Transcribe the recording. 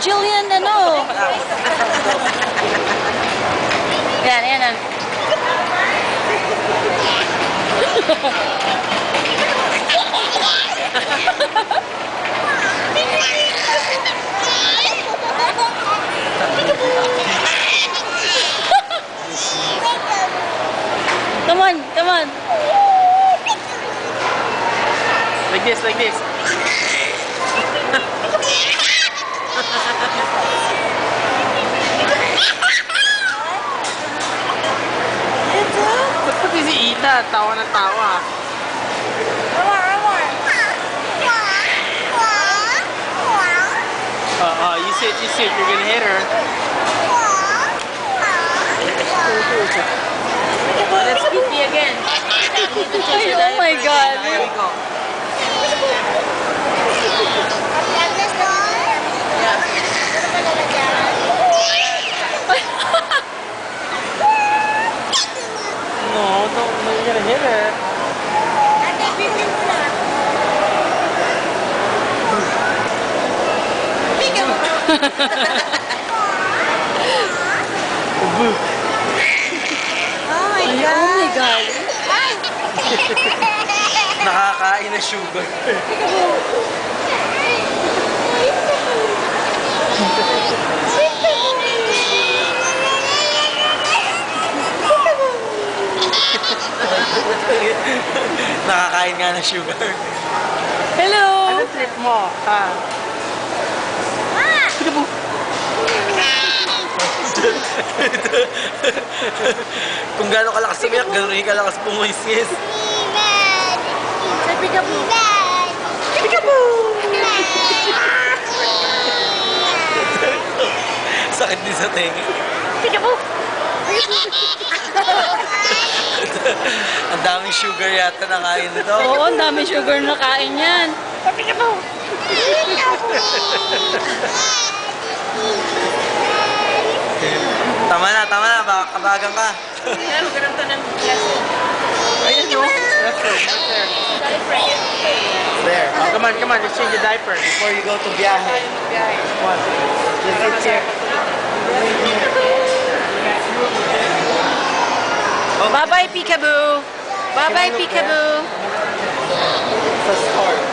Jillian, ano? Yan, yan, yan. Come on, come on. Like this, like this. Ba't pati si Ita? Tawa na tawa. You sit, you're gonna hit her. Let's pee again. Oh my God. Here we go. No, you're gonna hit her. Oh my God. Nakakain na sugar. Nakakain nga na sugar. Hello. Ano trip mo? Ha? Kung gano'ng kalakas sumiyak, gano'n rin kalakas pumuisngis. Say peekaboo. Peekaboo! Sakit din sa tenga. Peekaboo. Ang daming sugar yata na kain nito. Oo, ang daming sugar na kain yan. Peekaboo. Tama na, baka kabagan ka. Kaya magkaroon to ng lesson. Ayun no. That's there. There. Oh, come on, let's change the diaper before you go to biyahe. Come on. Let's sit here. Bye-bye, peekaboo. Bye-bye, peekaboo. Sa sport.